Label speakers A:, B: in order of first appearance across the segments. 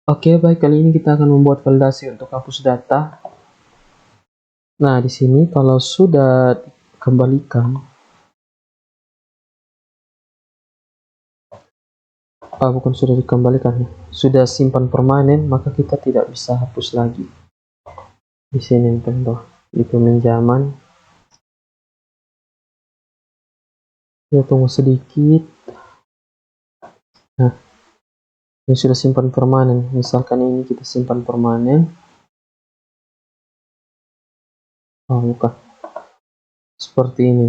A: Oke, baik, kali ini kita akan membuat validasi untuk hapus data. Nah, di sini kalau sudah dikembalikan, bukan sudah dikembalikan, sudah simpan permanen, maka kita tidak bisa hapus lagi. Di sini contoh, di peminjaman, kita tunggu sedikit. Nah, ini sudah simpan permanen. Misalkan ini kita simpan permanen. Oh, bukan. Seperti ini.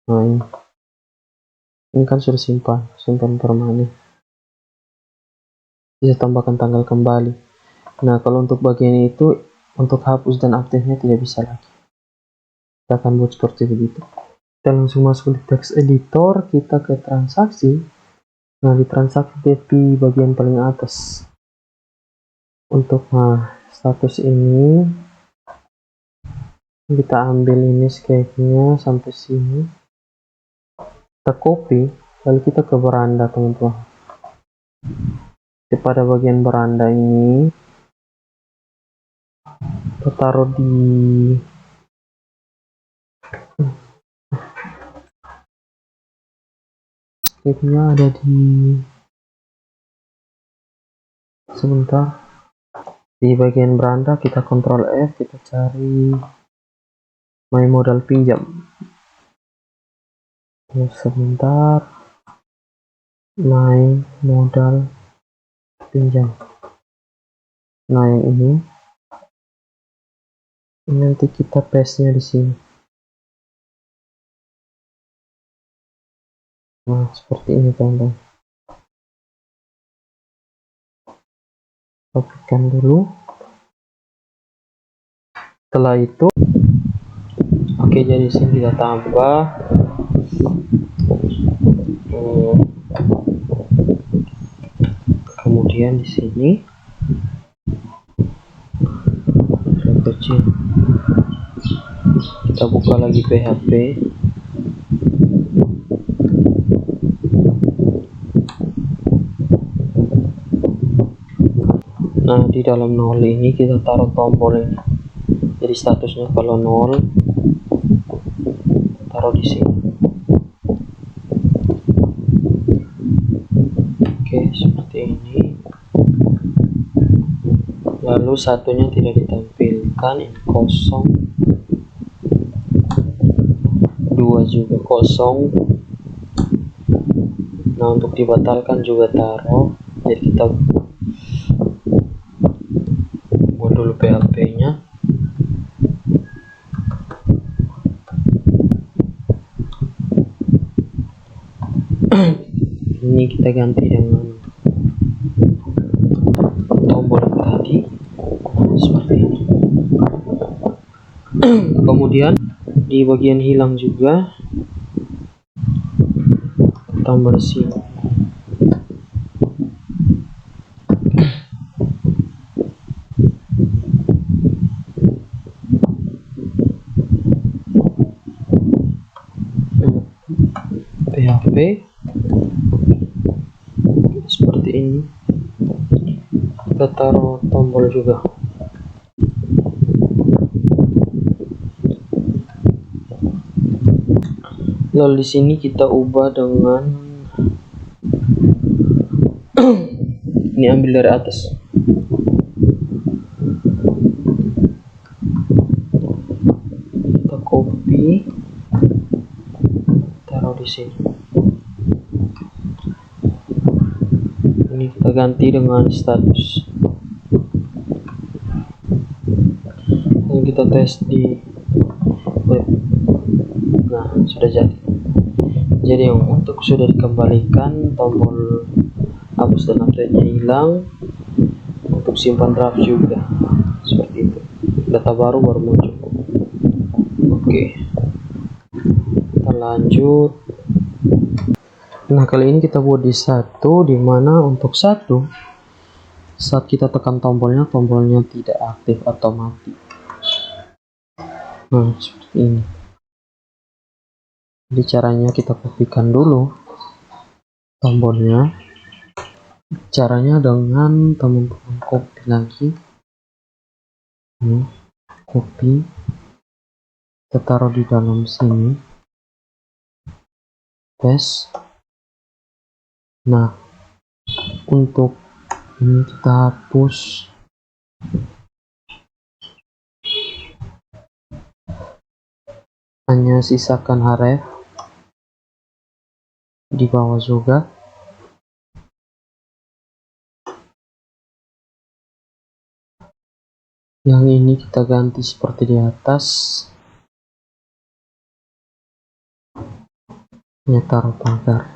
A: Nah, ini kan sudah simpan permanen. Bisa tambahkan tanggal kembali. Nah, kalau untuk bagian itu, untuk hapus dan update-nya tidak bisa lagi. Kita akan buat seperti begitu. Kita langsung masuk di text editor, kita ke transaksi. Nah, di transaksi di bagian paling atas. Untuk status ini, kita ambil ini sketchnya sampai sini. Kita copy, lalu kita ke beranda, teman-teman. Pada bagian beranda ini, kita taruh di sketchnya ada di sebentar. Di bagian beranda kita Ctrl F, kita cari my modal pinjam. Sebentar, my modal pinjam. Nah, yang ini nanti kita paste-nya di sini. Nah, seperti ini, teman-teman. Kopikan dulu. Setelah itu, oke, jadi di sini kita tambah kemudian di sini kecil, kita buka lagi PHP. Nah, di dalam nol ini kita taruh tombol ini. Jadi statusnya kalau nol, taruh di sini. Oke, seperti ini. Lalu satunya tidak ditampilkan, ini kosong. 2 juga kosong. Nah, untuk dibatalkan juga taruh. Jadi kita buat dulu PHP-nya. Ini kita ganti dengan tombol tadi seperti ini. Kemudian di bagian hilang juga tambah di sini. PHP seperti ini, kita taruh tombol juga. Lalu di sini kita ubah dengan ini, ambil dari atas. Kita copy, taruh di sini. Ini kita ganti dengan status. Lalu kita tes di web. Nah, sudah jadi. Jadi untuk sudah dikembalikan, tombol hapus dan update-nya hilang. Untuk simpan draft juga seperti itu. Data baru muncul. Oke, kita lanjut. Nah, kali ini kita buat di satu, dimana untuk satu, saat kita tekan tombolnya tidak aktif atau mati. Nah, seperti ini. Jadi caranya kita kopikan dulu tombolnya, Caranya dengan teman-teman copy lagi, copy, kita taruh di dalam sini, paste. Nah, untuk ini kita hapus, hanya sisakan href di bawah juga. Yang ini kita ganti seperti di atas, ini taruh pagar.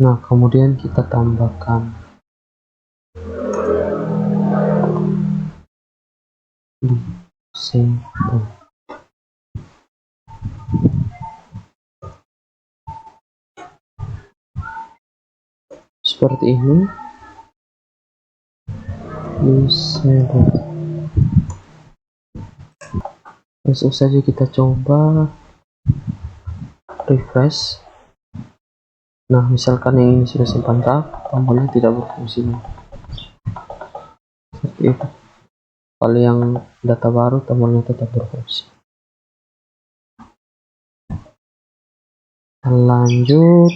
A: Nah, kemudian kita tambahkan di center. Seperti ini. Disable. Langsung saja kita coba refresh. Nah, misalkan yang ini sudah simpan draft, tombolnya tidak berfungsi lagi. Seperti itu. Kalau yang data baru, tombolnya tetap berfungsi. Lanjut.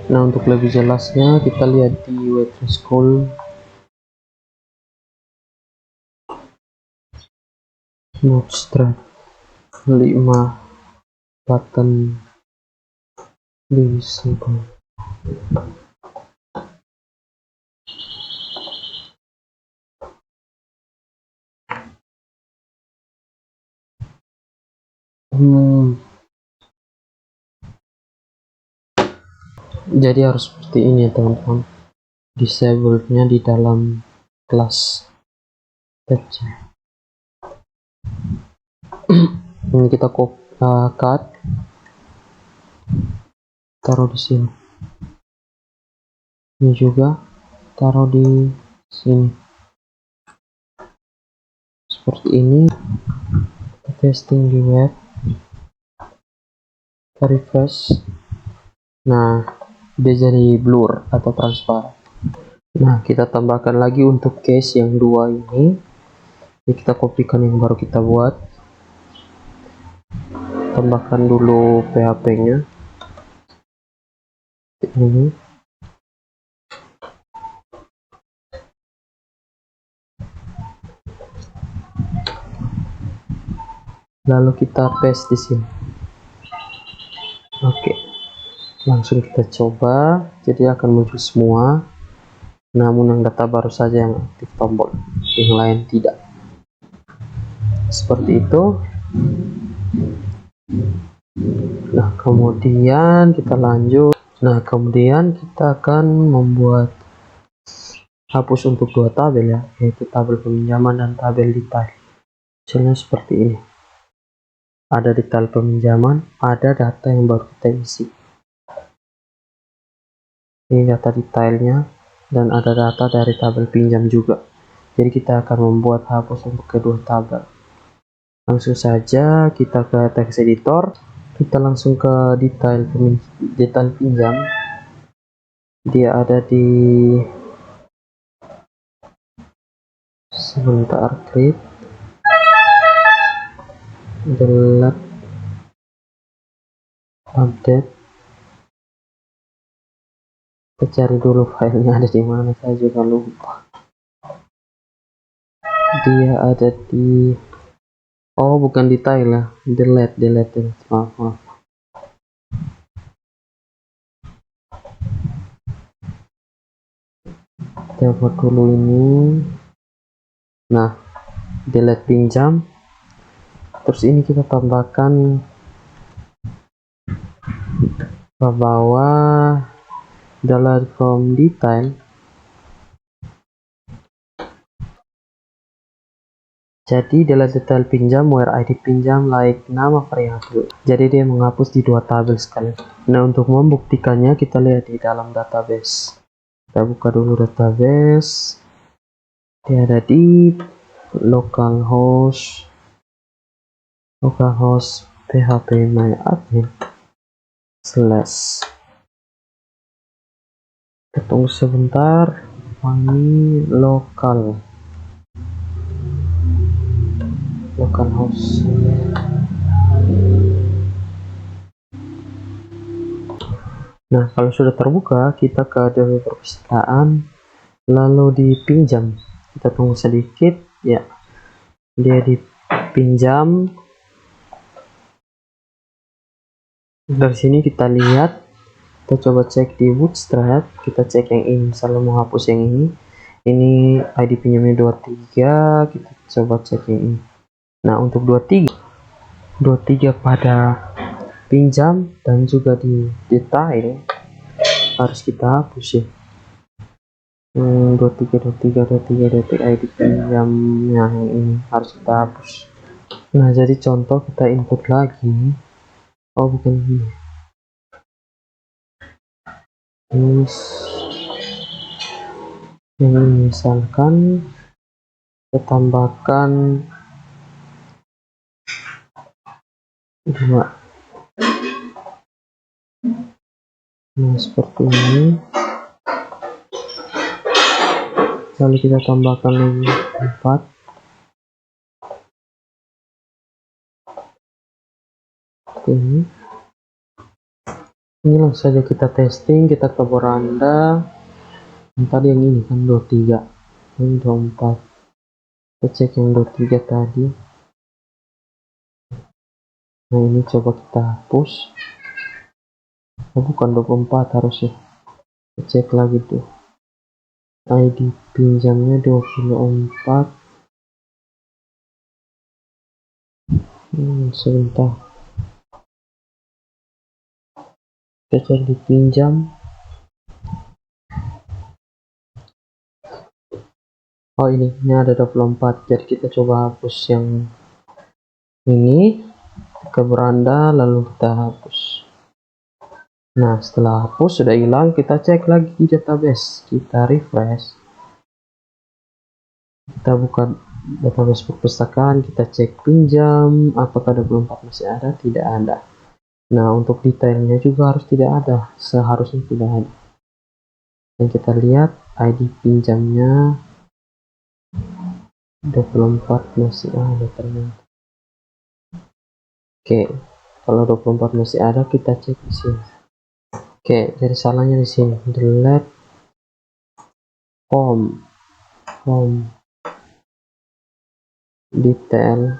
A: Nah, untuk lebih jelasnya kita lihat di WordPress School. Bootstrap 5 button disable. Jadi harus seperti ini ya teman-teman, disable-nya di dalam kelas saja. Ini kita cut, taruh di sini. Ini juga taruh di sini. Seperti ini. Testing di web, refresh. Nah, dia jadi blur atau transparan. Nah, kita tambahkan lagi untuk case yang dua ini. Jadi kita kopikan yang baru kita buat, tambahkan dulu PHP-nya ini. Lalu kita paste di sini. Oke, langsung kita coba. Jadi akan muncul semua, namun yang data baru saja yang aktif tombol, yang lain tidak. Seperti itu. Nah, kemudian kita lanjut. Nah, kemudian kita akan membuat hapus untuk dua tabel ya, yaitu tabel peminjaman dan tabel detail. Misalnya seperti ini. Ada detail peminjaman, ada data yang baru kita isi. Ini data detailnya, dan ada data dari tabel pinjam juga. Jadi kita akan membuat hapus untuk kedua tabel. Langsung saja kita ke text editor, kita langsung ke detail pinjam. Dia ada di sebentar, create, delete, update. Kita cari dulu filenya ada di mana, saya juga lupa. Dia ada di, oh bukan detail ya, delete. Maaf. Kita buat dulu ini. Nah, delete pinjam. Terus ini kita tambahkan ke bawah, delete from detail. Jadi delete detail pinjam where ID pinjam like nama variabel. Jadi dia menghapus di dua tabel sekali. Nah, untuk membuktikannya kita lihat di dalam database. Kita buka dulu database. Dia ada di localhost phpMyAdmin slash, kita tunggu sebentar. Ini localhost. Nah, kalau sudah terbuka, kita ke DB perpustakaan, lalu dipinjam. Kita tunggu sedikit, ya, dia dipinjam. Dari sini kita lihat, kita coba cek di Bootstrap, kita cek yang ini, misalnya mau hapus yang ini ID pinjamnya 23, kita coba cek yang ini. Nah, untuk 23 pada pinjam dan juga di detail harus kita hapus ya. 23 ID pinjamnya yang ini harus kita hapus. Nah, jadi contoh kita input lagi. Oh, bukan ini. Yang ini misalkan kita tambahkan 2. Nah, seperti ini. Lalu kita tambahkan lagi 4. Seperti ini langsung saja kita testing, kita ke beranda. Tadi yang ini kan 23, ini 24. Kita cek yang 23 tadi. Nah, ini coba kita hapus. Oh, bukan 24 harusnya. Kita cek lagi tuh. ID pinjamnya 24. Sebentar. Kita cek di pinjam. Oh, ini ada 24. Jadi kita coba hapus yang ini, ke beranda lalu kita hapus. Nah, setelah hapus sudah hilang, kita cek lagi di database, kita refresh, kita buka database perpustakaan, kita cek pinjam apakah 24 masih ada, tidak ada. Nah, untuk detailnya juga harus tidak ada, seharusnya tidak ada. Dan kita lihat ID pinjamnya 24 masih ada ternyata. Oke, kalau 24 masih ada, kita cek di sini. Oke, jadi salahnya di sini, delete home detailnya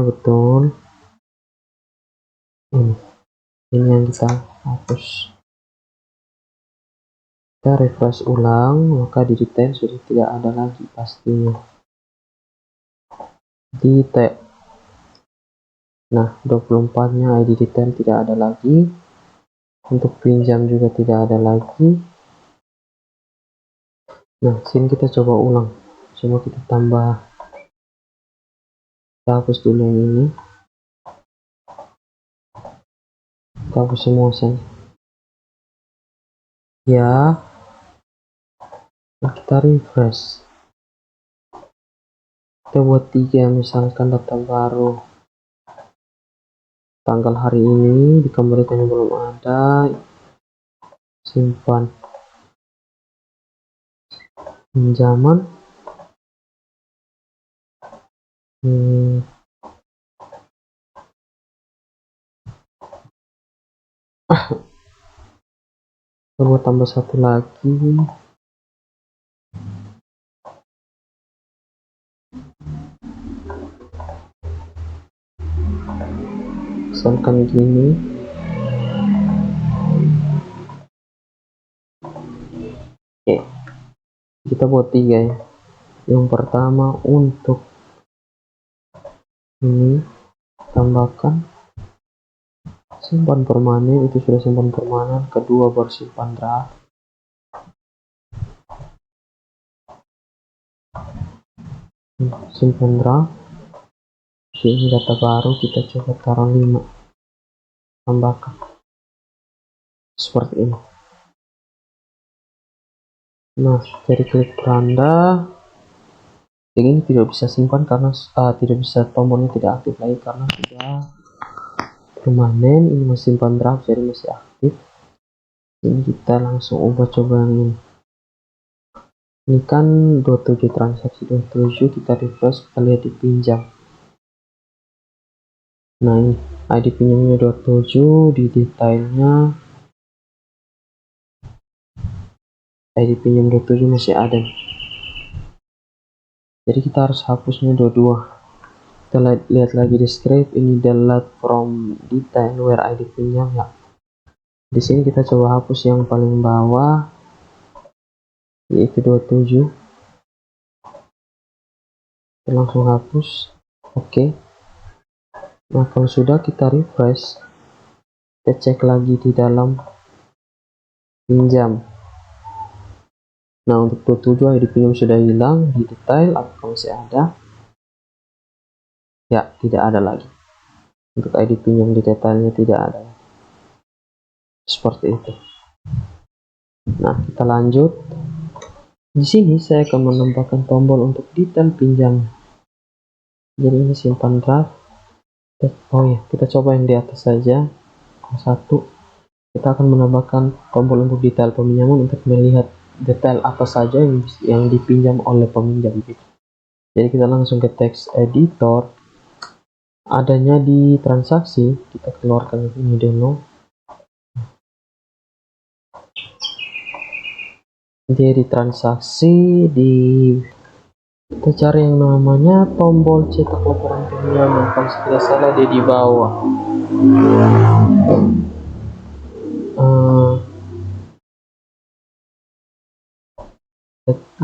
A: betul. Ini yang kita hapus. Kita refresh ulang, maka di detail sudah tidak ada lagi pastinya. Detail. Nah, 24 nya ID detail tidak ada lagi. Untuk pinjam juga tidak ada lagi. Nah, sini kita coba ulang. Coba kita tambah. Kita hapus dulu yang ini. Kita hapus semua sen. Ya. Nah, kita refresh. Kita buat 3, misalkan data baru. Tanggal hari ini dikembalikan yang belum ada. Simpan. Pinjaman. Coba tambah satu lagi. Misalkan gini. Oke. Kita buat 3 ya. Yang pertama untuk ini tambahkan simpan permanen, itu sudah simpan permanen. Kedua baru simpan draft. Simpan draft. Ini data baru, kita coba taruh 5. Tambahkan seperti ini. Nah, jadi klik beranda, yang ini tidak bisa simpan karena tidak bisa, tombolnya tidak aktif lagi karena sudah permanen. Ini masih simpan draft jadi masih aktif. Ini kita langsung ubah coba yang ini kan 27 transaksi 27, kita refresh, kita lihat di pinjam. Nah ini ID pinjamnya 27, di detailnya ID pinjam 27 masih ada. Jadi kita harus hapusnya dua-dua. Kita lihat lagi di script, ini delete from detail where ID pinjam ya. Di sini kita coba hapus yang paling bawah yaitu 27. Kita langsung hapus. Oke. Nah kalau sudah, kita refresh, kita cek lagi di dalam pinjam. Nah untuk 27 ID pinjam sudah hilang. Di detail apakah masih ada? Ya, tidak ada lagi. Untuk ID pinjam di detailnya tidak ada. Seperti itu. Nah kita lanjut. Di sini saya akan menambahkan tombol untuk detail pinjam. Jadi ini simpan draft. Oh ya, kita coba yang di atas saja. Satu, kita akan menambahkan tombol untuk detail peminjaman untuk melihat detail apa saja yang dipinjam oleh peminjam. Jadi kita langsung ke text editor, adanya di transaksi, kita keluarkan ini dulu. Jadi transaksi, kita cari yang namanya tombol cetak laporan pinjaman. Kalau tidak salah dia di bawah.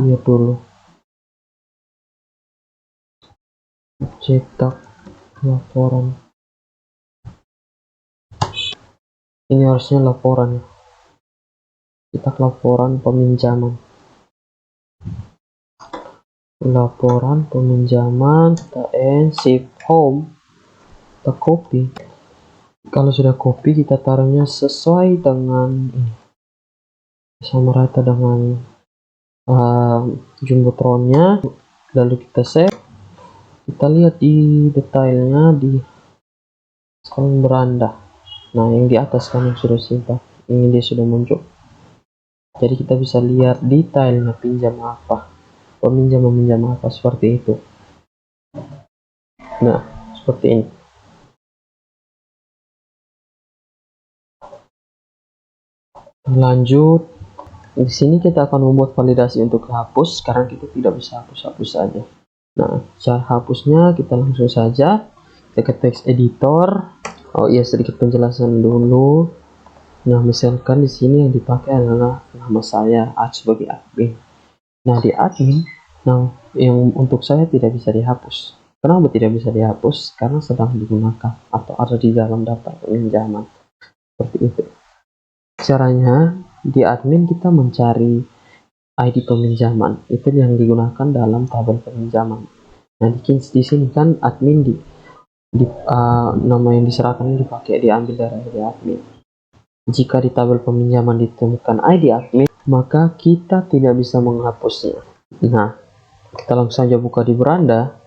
A: Lihat dulu, cetak laporan. Ini harusnya laporan, cetak laporan peminjaman. Laporan peminjaman, kita save home, kita copy. Kalau sudah copy, kita taruhnya sesuai dengan ini, sama rata dengan jumbotronnya. Lalu kita save, kita lihat di detailnya di sekarang beranda. Nah yang di atas kan yang sudah simpan, ini dia sudah muncul. Jadi kita bisa lihat detailnya, pinjam apa, peminjam meminjam apa, seperti itu. Nah seperti ini. Lanjut, di sini kita akan membuat validasi untuk hapus, sekarang kita tidak bisa hapus saja. Nah cara hapusnya kita langsung saja ke text editor. Oh iya, sedikit penjelasan dulu. Nah misalkan di sini yang dipakai adalah nama saya sebagai admin. Nah di admin, nah yang untuk saya tidak bisa dihapus. Kenapa tidak bisa dihapus? Karena sedang digunakan atau ada di dalam daftar pinjaman. Seperti itu. Caranya di admin kita mencari ID peminjaman, itu yang digunakan dalam tabel peminjaman. Nah di sini kan admin nama yang diserahkan ini diambil dari ID admin. Jika di tabel peminjaman ditemukan ID admin, maka kita tidak bisa menghapusnya. Nah kita langsung saja buka di beranda,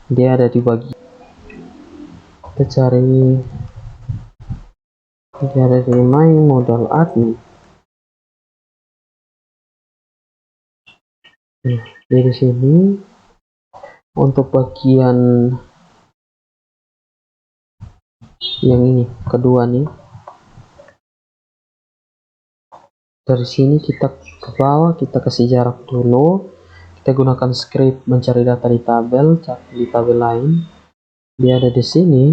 A: dia ada di bagian, kita cari, dia ada di my modal admin. Nah, dari sini untuk bagian yang ini kedua nih, dari sini kita ke bawah, kita kasih jarak dulu, kita gunakan script mencari data di tabel lain. Dia ada di sini.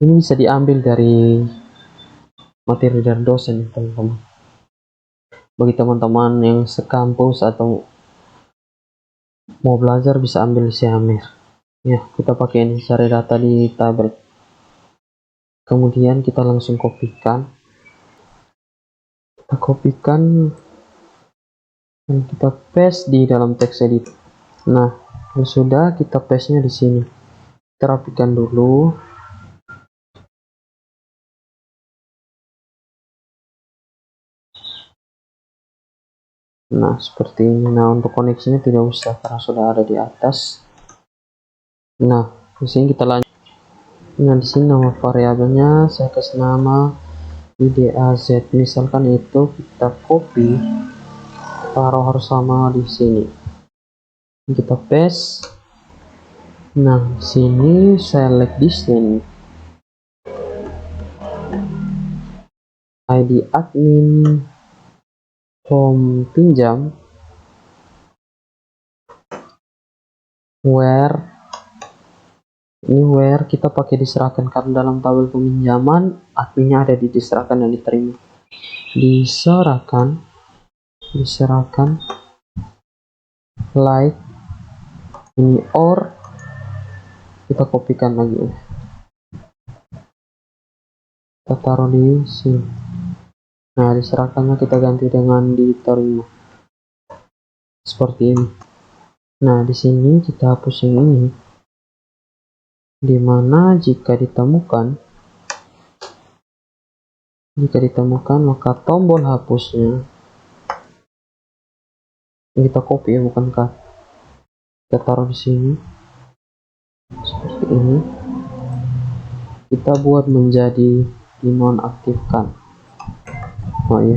A: Ini bisa diambil dari materi dari dosen teman-teman. Bagi teman-teman yang sekampus atau mau belajar bisa ambil si Amir. Ya, kita pakai ini cari data di tabel. Kemudian kita langsung kopikan. Kita kopikan dan kita paste di dalam teks edit. Nah, kalau sudah, kita paste-nya di sini. Kita rapikan dulu. Nah, seperti ini. Nah, untuk koneksinya tidak usah karena sudah ada di atas. Nah, di sini kita lanjut. Nah, di sini nama variabelnya saya kasih nama IDAZ. Misalkan itu kita copy, taruh harus sama di sini. Kita paste. Nah, di sini select distance, ID admin, home pinjam, where. Ini where kita pakai diserahkan karena dalam tabel peminjaman adminnya ada di diserahkan dan diterima. Diserahkan like ini or kita kopikan lagi, kita taruh di sini. Nah, diserahkannya kita ganti dengan diterima seperti ini. Nah, di sini kita hapus yang ini, dimana jika ditemukan maka tombol hapusnya kita copy ya, bukan cut. Kita taruh di sini seperti ini. Kita buat menjadi dinonaktifkan. Oh iya,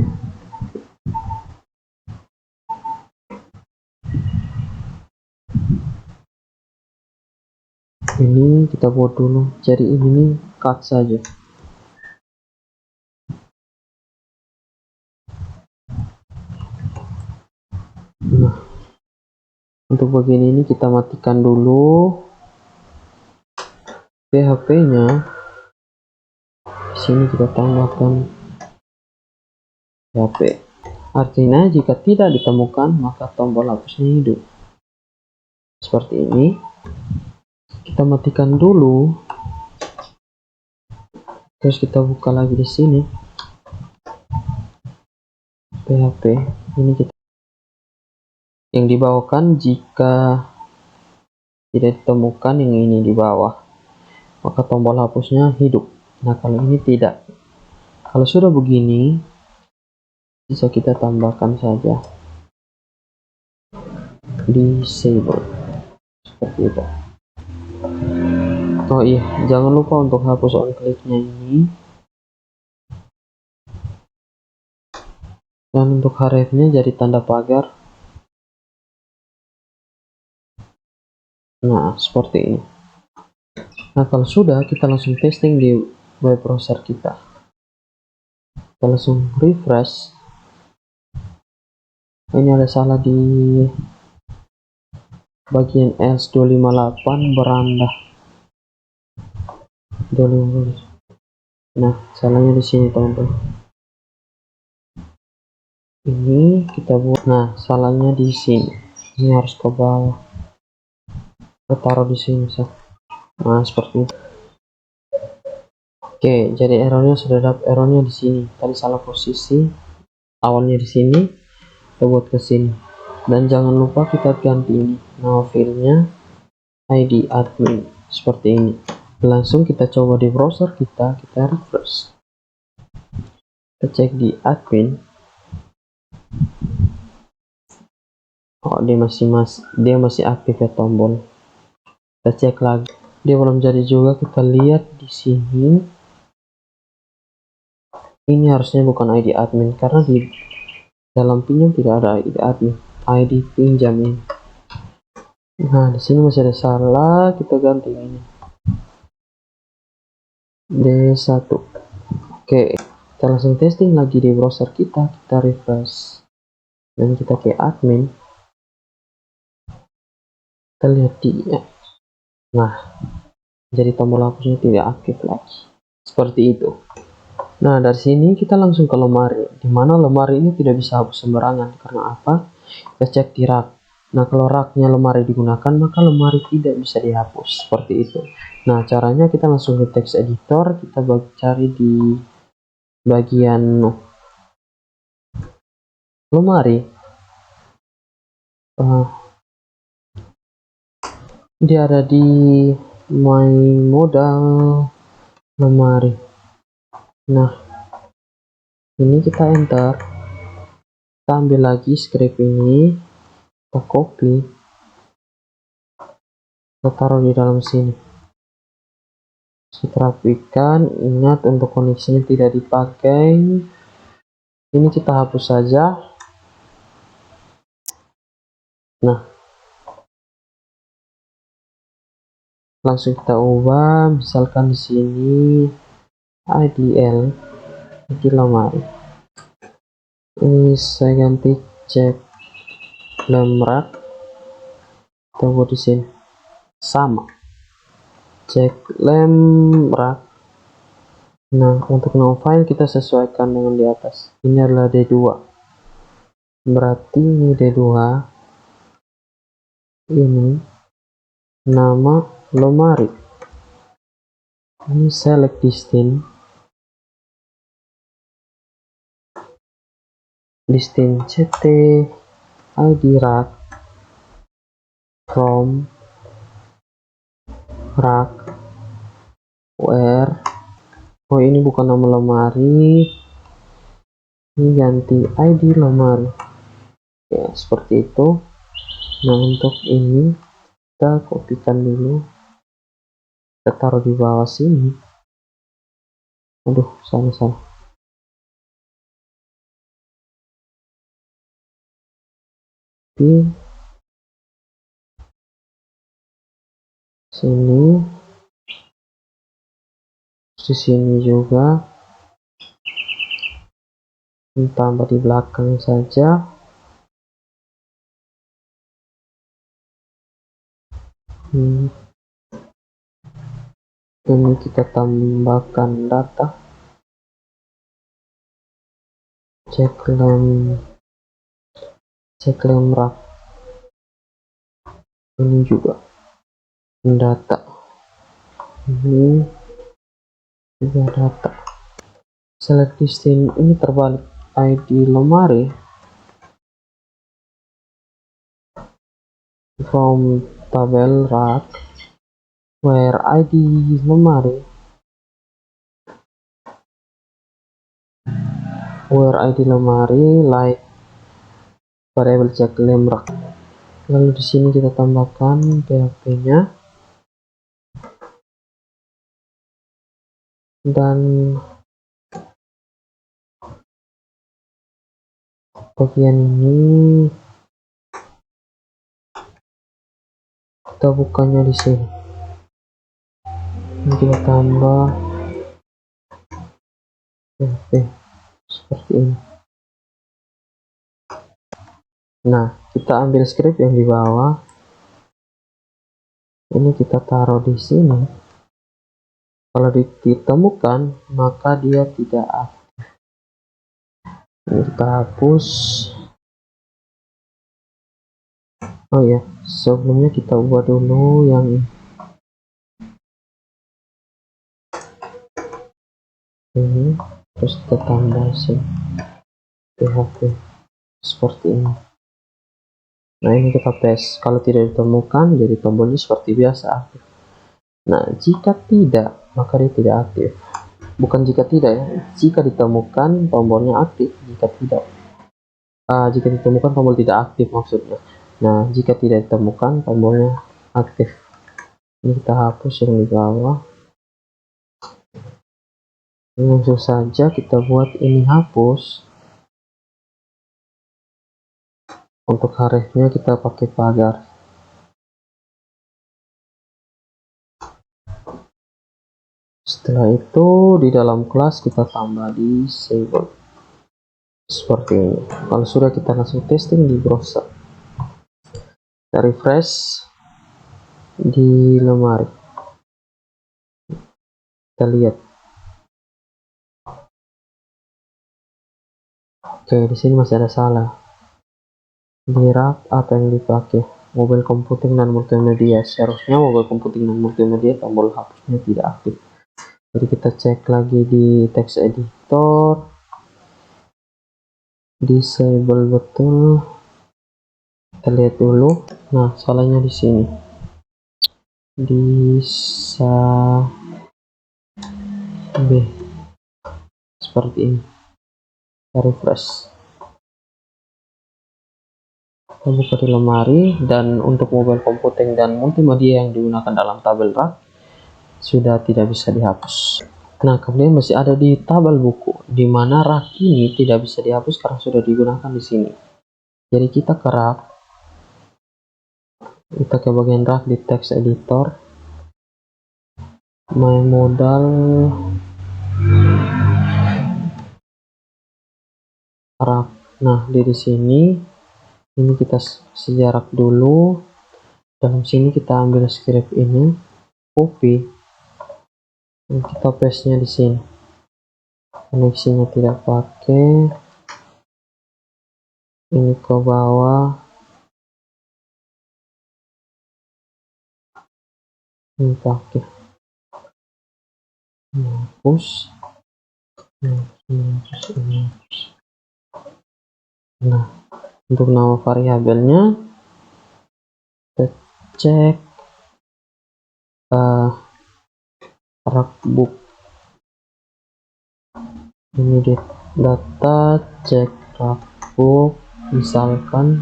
A: ini kita buat dulu. Jadi ini nih cut saja. Nah, untuk bagian ini kita matikan dulu PHP-nya. Di sini kita tambahkan PHP. Artinya jika tidak ditemukan maka tombol hapusnya hidup. Seperti ini. Kita matikan dulu. Terus kita buka lagi di sini. PHP ini kita yang dibawakan jika tidak ditemukan yang ini di bawah, maka tombol hapusnya hidup. Nah, kalau ini tidak. Kalau sudah begini, bisa kita tambahkan saja disable seperti itu. Oh iya, jangan lupa untuk hapus on click-nya ini. Dan untuk href-nya jadi tanda pagar. Nah, seperti ini. Nah, kalau sudah, kita langsung testing di web browser kita. Kita langsung refresh. Ini ada salah di bagian S258 beranda 250. Nah, salahnya di sini teman-teman. Ini kita buat. Nah, salahnya di sini. Ini harus ke bawah. Kita taruh di sini. Nah, seperti itu. Oke, jadi errornya sudah dapat. Errornya di sini. Tadi salah posisi. Awalnya di sini, kita buat ke sini. Dan jangan lupa kita ganti ini. Nama filenya ID admin seperti ini. Langsung kita coba di browser kita refresh. Kita cek di admin. Oh, dia masih aktif ya tombol. Kita cek lagi. Dia belum jadi juga. Kita lihat di sini. Ini harusnya bukan ID admin karena di dalam pinjam tidak ada ID admin. ID pinjam ini. Nah, di sini masih ada salah. Kita ganti ini. D1. Oke, kita langsung testing lagi di browser kita. Kita refresh dan kita ke admin. Kita lihat dia. Nah, jadi tombol hapusnya tidak aktif lagi. Seperti itu. Nah, dari sini kita langsung ke lemari, di mana lemari ini tidak bisa hapus sembarangan. Karena apa? Kita cek di rak. Nah, kalau raknya lemari digunakan, maka lemari tidak bisa dihapus. Seperti itu. Nah, caranya kita langsung ke text editor. Kita cari di bagian lemari. Dia ada di my modal lemari. Nah, ini kita enter. Kita ambil lagi script ini, kita copy, kita taruh di dalam sini. Kita rapikan. Ingat untuk koneksinya tidak dipakai. Ini kita hapus saja. Nah, langsung kita ubah, misalkan di sini IDL di lemari. Ini saya ganti cek lemrak, kita buat di sini sama cek lemrak. Nah, untuk no file kita sesuaikan dengan di atas. Ini adalah D2, berarti ini D2, ini nama lemari. Ini select distinct ct id rack from rack where. Oh, ini bukan nama lemari, ini ganti id lemari ya, seperti itu. Nah, untuk ini kita kopikan dulu, kita taruh di bawah sini. Aduh, salah. Di sini, di sini juga, tambah di belakang saja. Ini kita tambahkan data cek lemrak. Ini juga data, ini juga data. Select distinct ini terbalik, id lemari from tabel rack where id lemari like variable cek lemrak. Lalu di sini kita tambahkan PHP-nya dan bagian ini kita bukanya di sini. Ini kita tambah PHP seperti ini. Nah, kita ambil script yang di bawah, ini kita taruh di sini. Kalau ditemukan maka dia tidak aktif. Ini kita hapus. Oh ya, sebelumnya kita ubah dulu yang ini, terus kita tambah PHP seperti ini. Nah, ini kita paste. Kalau tidak ditemukan, jadi tombolnya seperti biasa aktif. Nah, jika tidak, maka dia tidak aktif. Bukan jika tidak ya, jika ditemukan tombolnya aktif, jika tidak, jika ditemukan tombol tidak aktif maksudnya. Nah, jika tidak ditemukan tombolnya aktif. Ini kita hapus yang di bawah. Langsung saja kita buat ini hapus. Untuk hrefnya kita pakai pagar. Setelah itu di dalam kelas kita tambah disable seperti ini. Kalau sudah, kita langsung testing di browser. Kita refresh di lemari, kita lihat. Oke, di sini masih ada salah. Di rack apa yang dipakai? Mobile computing dan multimedia. Seharusnya mobile computing dan multimedia tombol hapusnya tidak aktif. Jadi kita cek lagi di text editor, disable betul. Kita lihat dulu. Nah, salahnya di sini. Bisa B seperti ini. Kita refresh. kita buka di lemari, dan untuk mobile computing dan multimedia yang digunakan dalam tabel rak sudah tidak bisa dihapus. Nah, kemudian masih ada di tabel buku, di mana rak ini tidak bisa dihapus karena sudah digunakan di sini. Jadi kita ke rak, kita ke bagian rak di text editor, my modal, rak. Nah, di sini ini kita sejarak dulu. Dalam sini kita ambil script ini, copy, dan kita paste nya di sini. Koneksinya tidak pakai, ini ke bawah, ini pakai, hapus, nah untuk nama variabelnya kita cek rakbook, ini di data cek rakbook, misalkan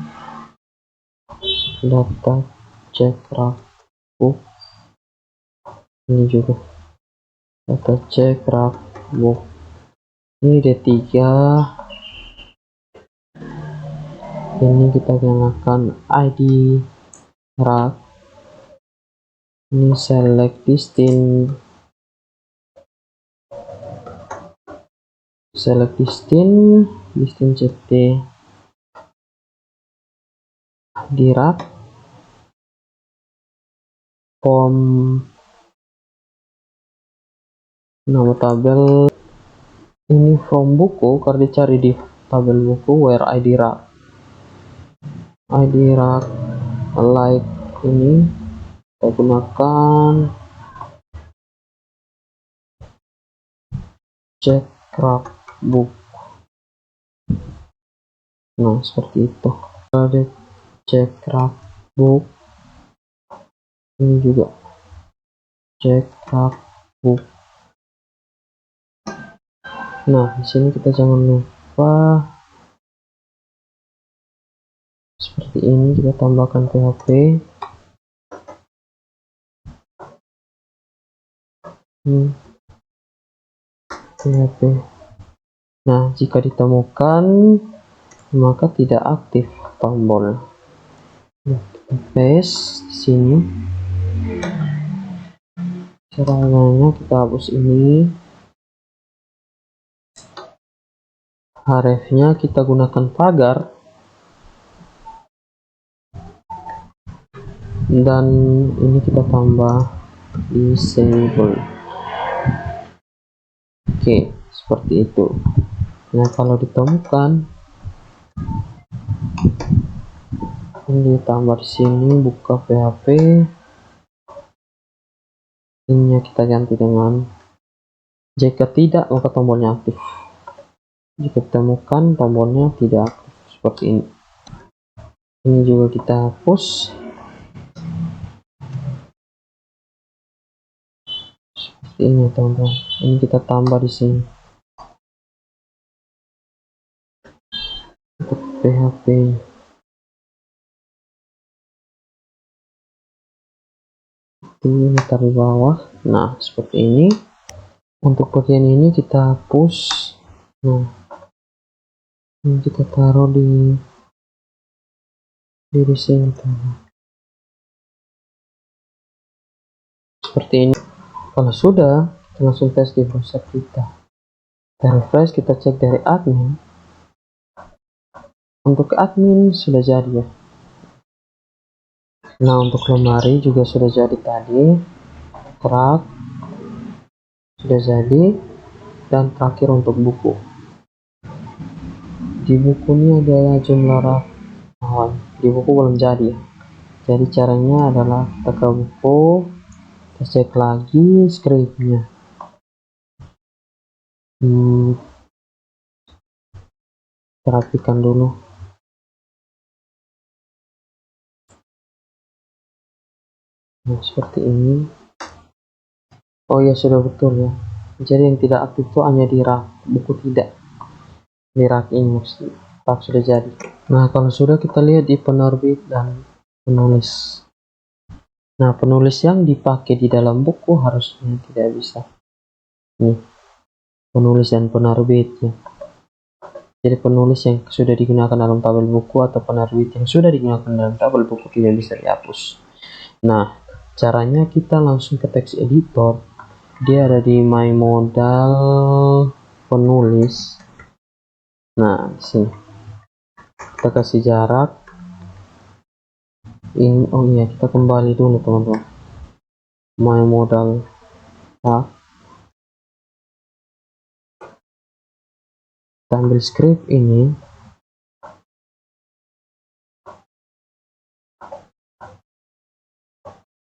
A: data cek rakbook, ini juga data cek rakbook, ini D3, ini kita gunakan ID rak, ini select distinct, CT di rak, form nama tabel, ini from buku karena dicari di tabel buku, where ID rak, like ini kita gunakan cek rakbook. Nah, seperti itu. Ada cek rakbook, ini juga cek rakbook. Nah, di sini kita jangan lupa seperti ini, kita tambahkan PHP. PHP. Nah, jika ditemukan maka tidak aktif tombol. Nah, kita paste di sini. Caranya kita hapus ini. Href-nya kita gunakan pagar. Dan ini kita tambah disable. Oke, seperti itu. Nah, kalau ditemukan ini ditambah di sini, buka PHP, ini kita ganti dengan jika tidak maka tombolnya aktif, jika ditemukan tombolnya tidak aktif, seperti ini. Ini juga kita hapus, seperti ini teman-teman. Ini kita tambah di sini untuk PHP. Ini taruh bawah. Nah, seperti ini. Untuk bagian ini kita hapus. Nah, ini kita taruh di sini teman. Seperti ini. Kalau sudah, kita langsung tes di browser kita. Kita refresh, kita cek dari admin. Untuk admin sudah jadi ya. Nah, untuk lemari juga sudah jadi tadi, rak sudah jadi, dan terakhir untuk buku. Di buku ini adalah jumlah rak. Di buku belum jadi. Jadi caranya adalah kita ke buku, kita cek lagi scriptnya. Kita rapikan dulu. Nah, seperti ini. Oh ya, sudah betul ya. Jadi yang tidak aktif itu hanya di rak, buku tidak. Di rak ini maksudnya. Tak, sudah jadi. Nah, kalau sudah, kita lihat di penerbit dan penulis. Nah, penulis yang dipakai di dalam buku harusnya tidak bisa. Nih, penulis dan penerbitnya. Jadi penulis yang sudah digunakan dalam tabel buku atau penerbit yang sudah digunakan dalam tabel buku tidak bisa dihapus. Nah, caranya kita langsung ke text editor. Dia ada di my modal penulis. Nah, di sini kita kasih jarak. Ini, oh iya, kita kembali dulu teman-teman. My modal tak. Kita ambil script ini.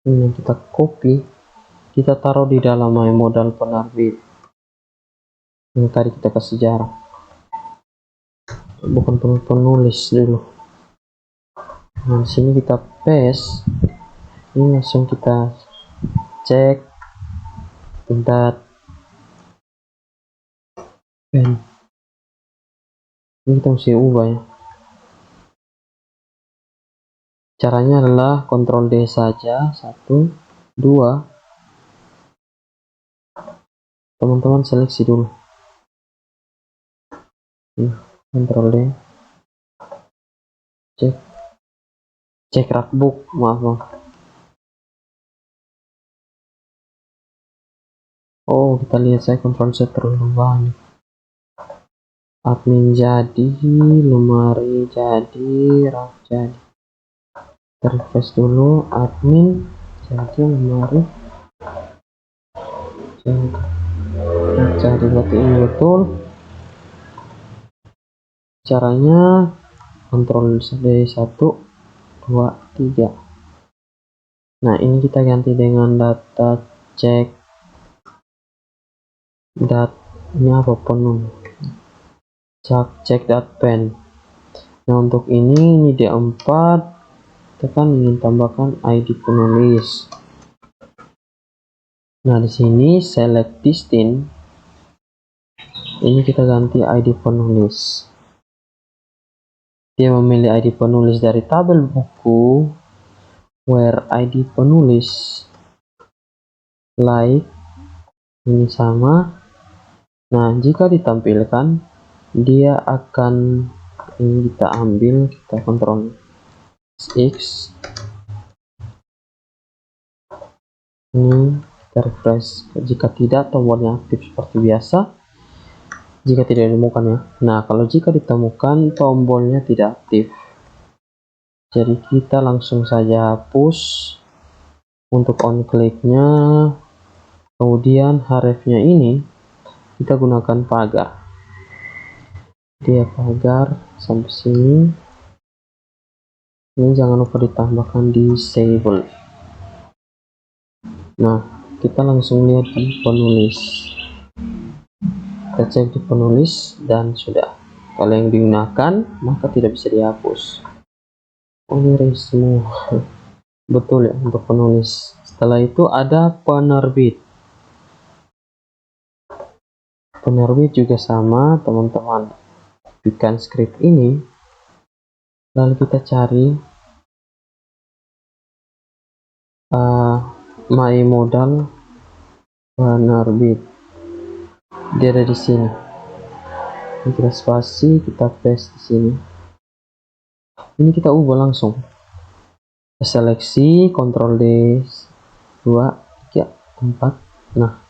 A: Ini kita copy, kita taruh di dalam my modal penerbit. Ini tadi kita kasih jarak. Bukan penulis dulu. Nah, sini kita paste. Ini langsung kita cek dat pen. Ini kita mesti ubah ya. Caranya adalah Ctrl D saja. 1, 2. Teman-teman seleksi dulu. Ctrl D. Cek rakbook, maaf. Oh, kita lihat saya Ctrl Z terlalu banyak. Admin jadi, lemari jadi, rak jadi. Refresh dulu, admin jadi, lemari jadi berarti ini betul. Caranya Ctrl D 1, 2, 3. Nah, ini kita ganti dengan data cek ini apa penuh cek pen. Nah, untuk ini D4, tekan ingin tambahkan ID penulis. Nah, di sini select distinct, ini kita ganti ID penulis. Dia memilih ID penulis dari tabel buku, where ID penulis like ini sama. Nah, jika ditampilkan, dia akan ini kita ambil, kita Ctrl X. Ini kita refresh. Jika tidak, tombolnya aktif seperti biasa. Jika tidak ditemukan ya. Nah, kalau jika ditemukan, tombolnya tidak aktif. Jadi kita langsung saja hapus. Untuk on click-nya, kemudian href-nya ini kita gunakan pagar. Dia pagar sampai sini. Ini jangan lupa ditambahkan disable. Nah, kita langsung lihat di penulis. Kita cek di penulis dan sudah. Kalau yang digunakan maka tidak bisa dihapus. Oh, ini semua betul ya untuk penulis. Setelah itu ada penerbit. Penerbit juga sama teman-teman. Bikin script ini, lalu kita cari my modal penerbit. Dia ada di sini. Kita spasi, kita paste di sini. Ini kita ubah langsung. Kita seleksi, Ctrl D 2, 3, 4. Nah,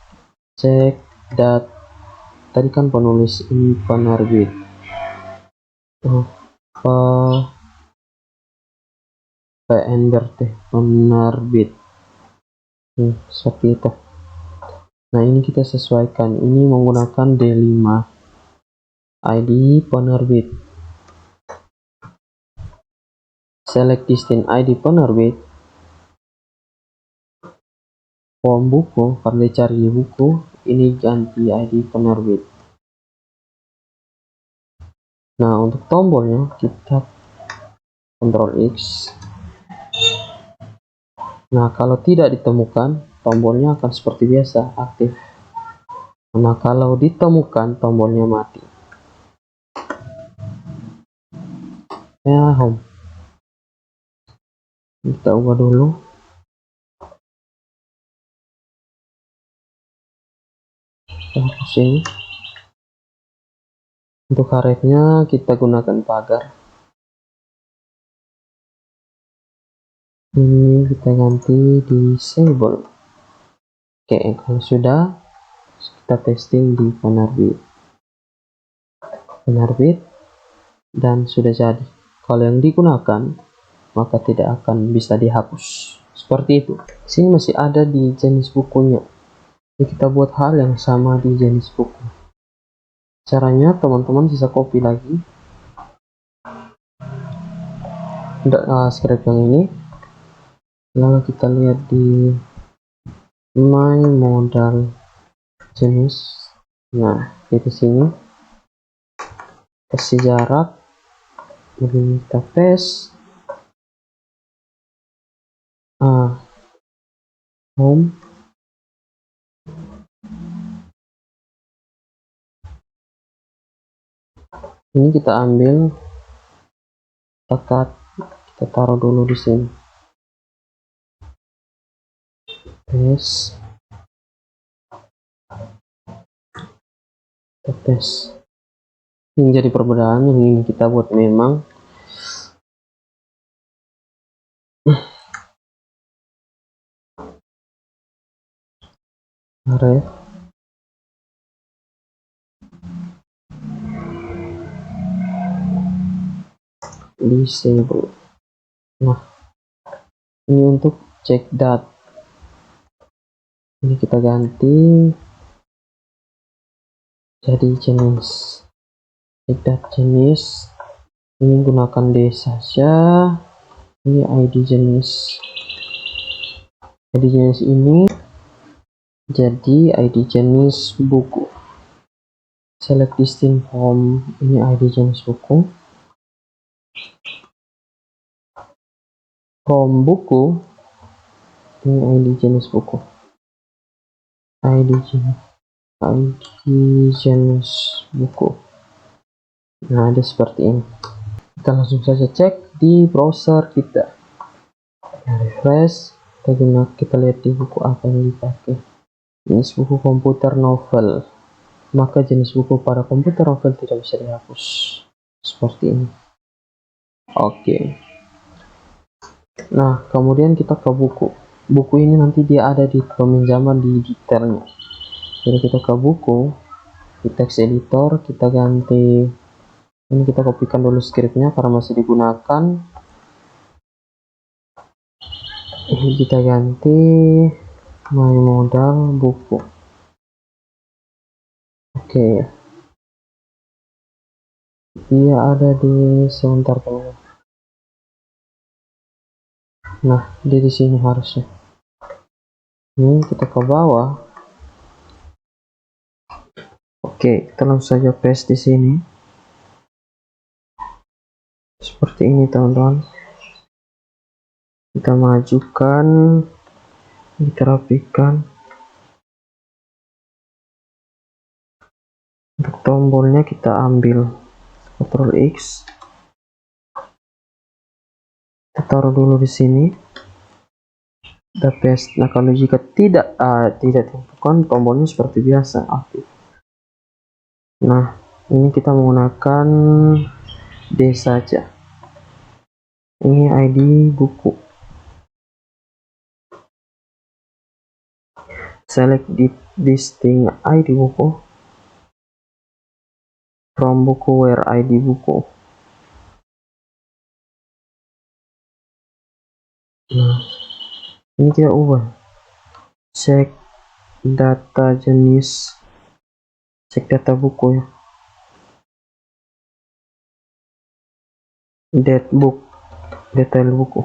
A: cek dat. Tadi kan penulis ini penerbit. Penerbit. Seperti itu. Nah, ini kita sesuaikan. Ini menggunakan D5. ID penerbit. Select distinct ID penerbit. Form buku, karena cari di buku, ini ganti ID penerbit. Nah, untuk tombolnya kita Ctrl X. Nah, kalau tidak ditemukan, tombolnya akan seperti biasa aktif. Nah, kalau ditemukan, tombolnya mati. ya home. Kita ubah dulu. Sini. Untuk karetnya kita gunakan pagar. Ini kita ganti disable. Oke, kalau sudah, kita testing di penerbit dan sudah jadi. Kalau yang digunakan maka tidak akan bisa dihapus. Seperti itu. Sini masih ada di jenis bukunya. Jadi kita buat hal yang sama di jenis buku. Caranya teman-teman bisa copy lagi script yang ini, lalu kita lihat di my modal jenis. Nah, di sini kasih jarak, kemudian kita paste home. Ini kita ambil, kita taruh dulu di sini. Paste. Kita paste. Ini jadi perbedaan yang ingin kita buat memang ref disable. Nah, ini untuk check dat. Ini kita ganti jadi jenis. Check dat jenis. Ini gunakan D saja. Ini ID jenis. ID jenis ini jadi ID jenis buku. Select distinct from, ini ID jenis buku. From buku, ini ID jenis buku. ID jenis buku. Nah, ada seperti ini. Kita langsung saja cek di browser kita. Refresh, kita lihat di buku apa yang dipakai. Jenis buku komputer novel. Maka jenis buku pada komputer novel tidak bisa dihapus. Seperti ini. Oke. Nah, kemudian kita ke buku. Buku ini nanti dia ada di peminjaman di detailnya. Jadi kita ke buku, di text editor, kita ganti. Ini kita kopikan dulu scriptnya karena masih digunakan. Ini kita ganti my modal buku. Oke. Dia ada di sebentar dulu. Nah, dia di sini harusnya. Ini kita ke bawah. Oke, kita langsung saja paste di sini. Seperti ini, teman-teman. Kita majukan, kita rapikan. Untuk tombolnya kita ambil Ctrl X. Kita taruh dulu di sini. Kita paste. Nah, kalau jika tidak ditentukan, tombolnya seperti biasa aktif. Nah, ini kita menggunakan D saja. Ini ID buku. Select distinct ID buku. From buku where ID buku. Nah, ini kita ubah. Cek data jenis. Cek data buku ya. Date book. Detail buku.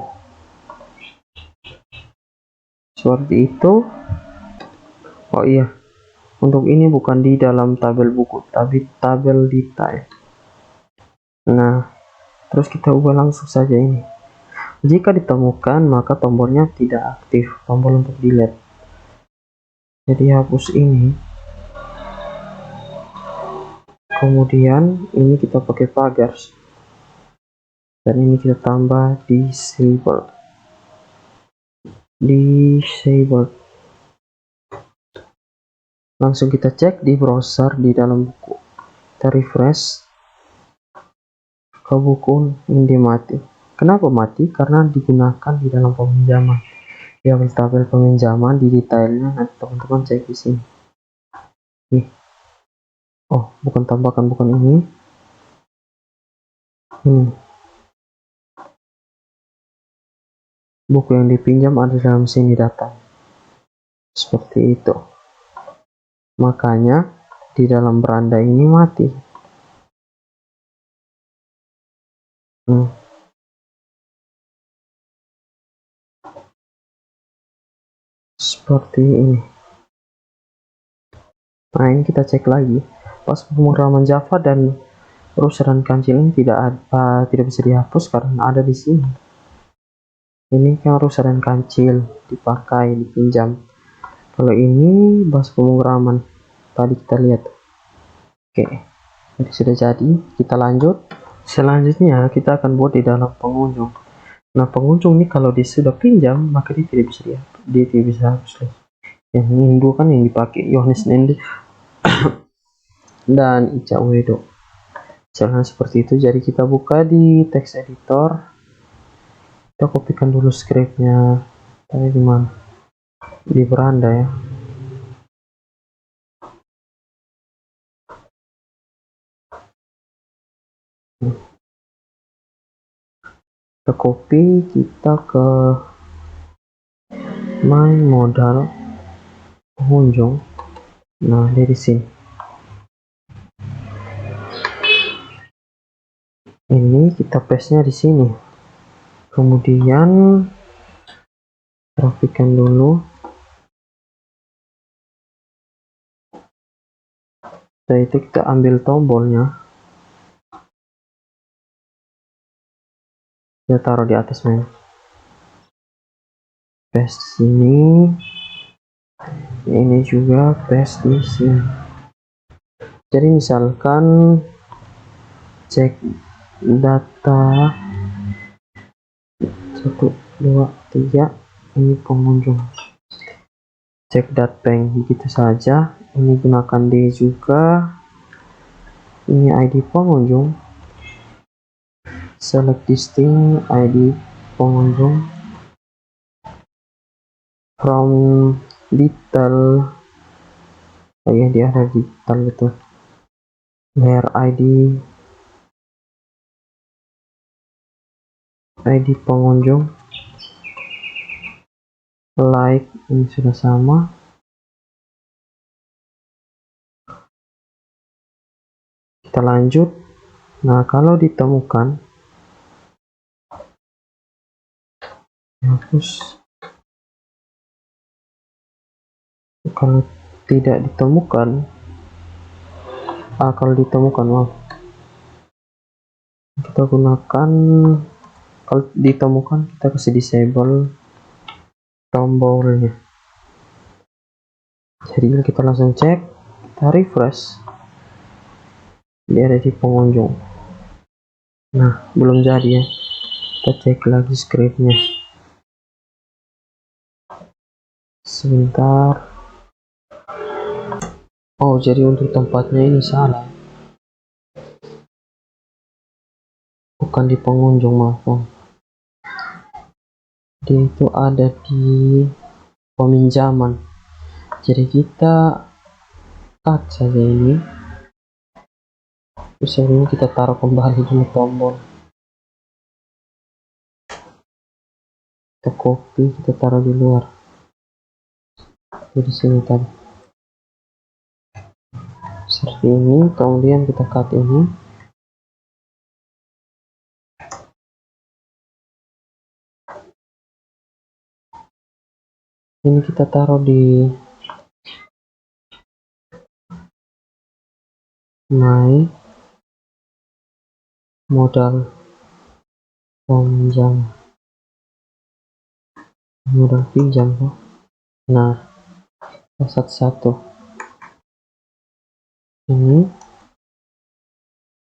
A: Seperti itu. Oh iya. Untuk ini bukan di dalam tabel buku, tapi tabel detail. Nah, terus kita ubah langsung saja ini. Jika ditemukan, maka tombolnya tidak aktif, tombol untuk delete. Jadi hapus ini. Kemudian ini kita pakai pagar. dan ini kita tambah disable. Langsung kita cek di browser di dalam buku, kita refresh ke buku, ini mati. Kenapa mati? Karena digunakan di dalam peminjaman. Di tabel peminjaman di detailnya nanti teman-teman cek di sini. Nih. Oh, bukan tambahkan, bukan ini. Buku yang dipinjam ada dalam sini data. Seperti itu. Makanya di dalam beranda ini mati. Seperti ini. Nah, ini kita cek lagi. Pas pemrograman Java dan rusa dan kancil ini tidak bisa dihapus karena ada di sini. Ini kan rusa dan kancil dipakai, dipinjam. Kalau ini bahasa pemrograman tadi kita lihat. Oke, jadi sudah jadi. Kita lanjut. Selanjutnya kita akan buat di dalam pengunjung. Nah, pengunjung ini kalau dia sudah pinjam maka dia tidak bisa dihapus. Dia tidak bisa hapus. Yang ini dua kan yang dipakai Yohanes Nende dan Ica Uedo. Jangan seperti itu. Jadi kita buka di text editor, kita kopikan dulu scriptnya. Tadi di mana? Di beranda ya. Kita copy, kita ke my modal pengunjung. Nah, dari sini ini kita paste nya di sini, kemudian rapikan dulu. Setelah itu kita ambil tombolnya, kita taruh di atas menu, paste sini, ini juga paste di sini. Jadi misalkan cek data 1, 2, 3, ini pengunjung, cek datbank, begitu saja. Ini gunakan D juga, ini ID pengunjung, select distinct ID pengunjung from detail. Oh ya, dia ada detail itu, where ID pengunjung, like, ini sudah sama. Kita lanjut. Nah, kalau ditemukan, hapus. Kalau tidak ditemukan, kalau ditemukan, maaf, kita gunakan, kalau ditemukan kita kasih disable tombolnya. Jadi kita langsung cek, kita refresh, dia ada di pengunjung. Nah, belum jadi ya, kita cek lagi scriptnya sebentar. Oh, jadi untuk tempatnya ini salah, bukan di pengunjung, maaf. Dia itu ada di peminjaman. Jadi kita cut saja ini, terus ini kita taruh kembali di tombol, kita copy, kita taruh di luar, di sini tadi seperti ini. Kemudian kita cut ini, kita taruh di my modal pinjam, modal pinjam. Nah, satu-satu ini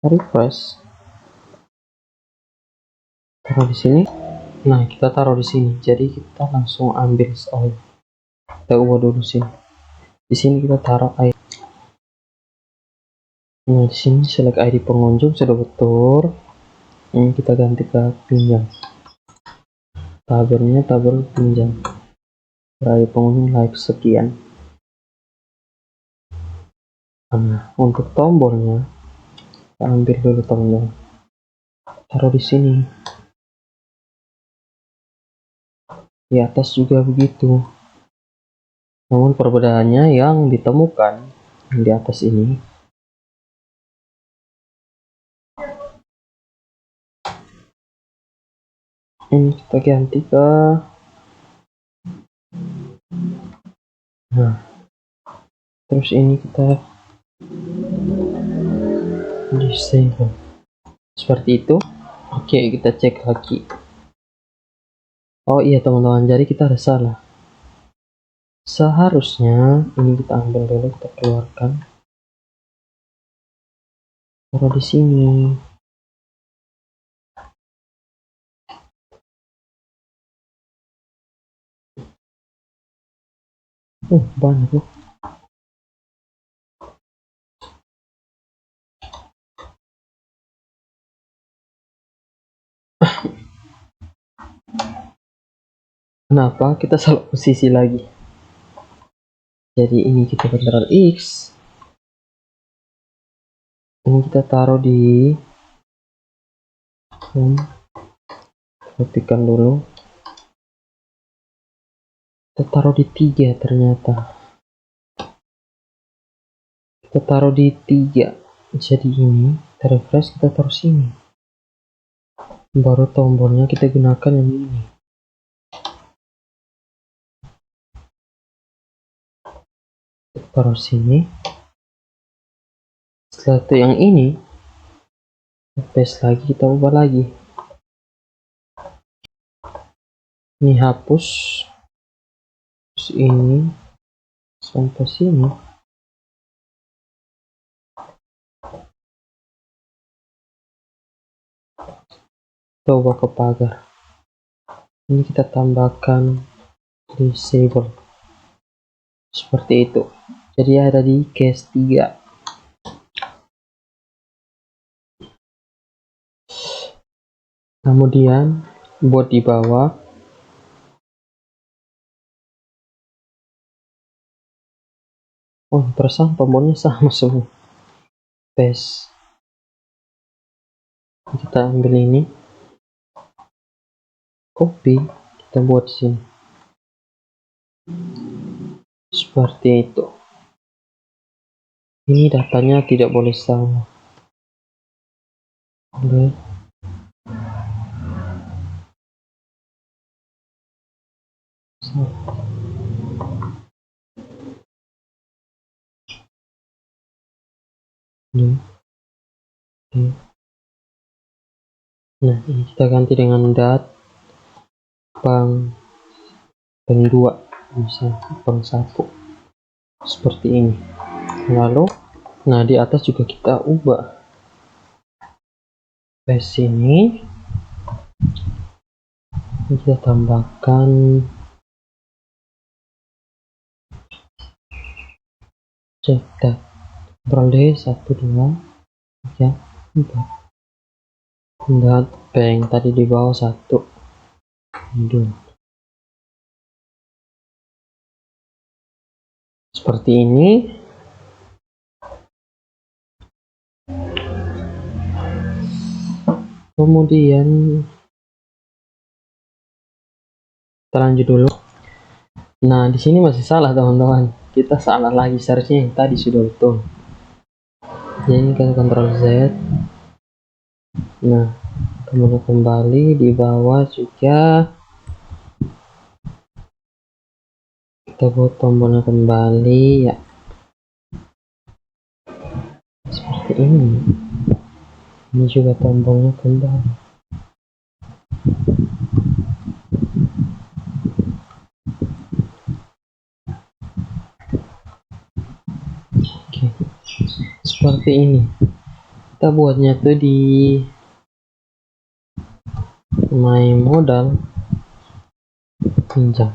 A: refresh, taruh di sini. Nah, kita taruh di sini. Jadi kita langsung ambil soalnya. Kita ubah dulu sini. Di sini kita taruh ID. Nah, di sini select ID pengunjung sudah betul. Ini kita ganti ke pinjam. Tabelnya tabel pinjam. ID pengunjung live sekian. Nah, untuk tombolnya, kita ambil dulu tombol. Taruh di sini. Di atas juga begitu. Namun perbedaannya yang ditemukan yang di atas ini. Ini kita ganti ke terus ini kita disable seperti itu. Oke, kita cek lagi. Oh iya teman-teman, jadi kita ada salah. Seharusnya ini kita ambil dulu, kita keluarkan, taruh di sini. Banyak ya. Kenapa kita salah posisi lagi? Jadi ini kita Ctrl X. Ini kita taruh di ketikkan dulu. Kita taruh di 3 ternyata. Kita taruh di 3. Jadi ini kita refresh, kita taruh sini. Baru tombolnya kita gunakan yang ini. Taruh sini. Setelah itu yang ini paste lagi, kita ubah lagi. Ini hapus. Terus ini sampai sini. Kita ubah ke pagar. Ini kita tambahkan disable. Seperti itu. Jadi ada di case 3. Kemudian buat di bawah, perasaan tombolnya sama semua. Paste. Kita ambil ini, copy, kita buat sini. Seperti itu. Ini datanya tidak boleh sama. Boleh. Nah, ini kita ganti dengan bank 2, misalnya bank 1 seperti ini. Lalu nah di atas juga kita ubah paste sini, kita tambahkan cetak Ctrl D 1 2 3 4 dan bank tadi di bawah 1 2 seperti ini. Kemudian kita lanjut dulu. Nah, di sini masih salah teman-teman. Kita salah lagi, seharusnya yang tadi sudah betul. Jadi kita Ctrl Z. Nah, kemudian kembali di bawah juga kita buat tombolnya kembali ya, seperti ini. Ini juga tombolnya kembali. Oke, seperti ini. Kita buatnya tuh di my modal pinjam,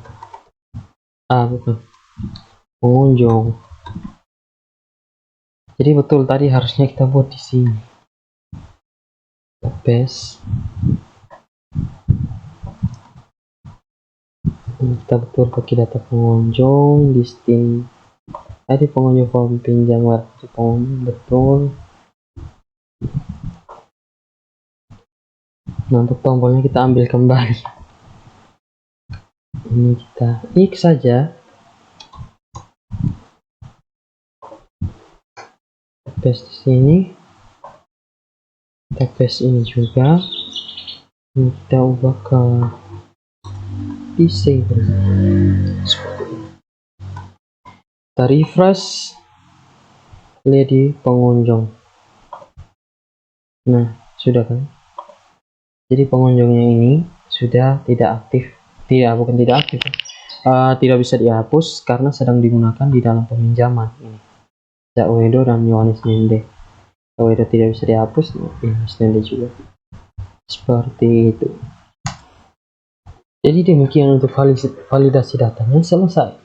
A: bukan, pengunjung. Jadi betul tadi harusnya kita buat di sini. Kita paste. Kita betul pakai data pengunjung listing. Tadi pengunjung form pinjam waktu pengunjung betul. Nah, untuk tombolnya kita ambil kembali. Ini kita X saja. Paste di sini. Kita paste ini juga. Ini kita ubah ke disable. Kita refresh. Lihat di pengunjung. Nah, sudah kan? Jadi pengunjungnya ini sudah tidak aktif. Bukan tidak aktif. Tidak bisa dihapus karena sedang digunakan di dalam peminjaman ini. Zak Wedo dan Yohanes Nende. Wedo tidak bisa dihapus, Yohanes Nende juga. Seperti itu. Jadi demikian untuk validasi datanya selesai.